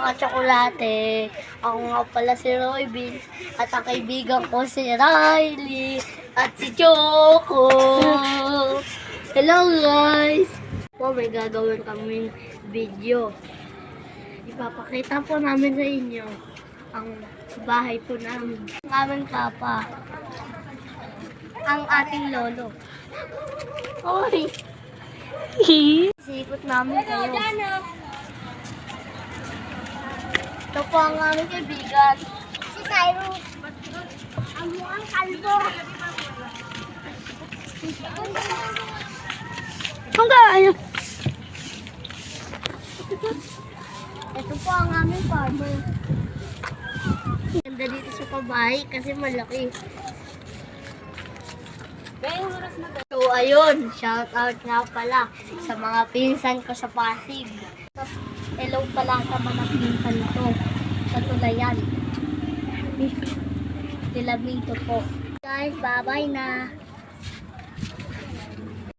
mga tsokolate. Ako nga pala si Roybin at ang kaibigan ko si Riley at si Choco. Hello guys! Po, may gagawin kaming video. Ipapakita po namin sa inyo ang bahay po namin. Ang aming papa. Ang ating lolo. Oy! Sikot namin kayo. Ito po ang aming kaibigan. Si Cyrus. Ang mukhang kalbo. Ang kaya. Ito po ang aming farmer. Ganda dito sa pabahay kasi malaki. So ayun, shout out nga pala sa mga pinsan ko sa Pasig. Hello pala sa mga pinsan ko sa Tulayan. Tilamito po. Guys, bye-bye na.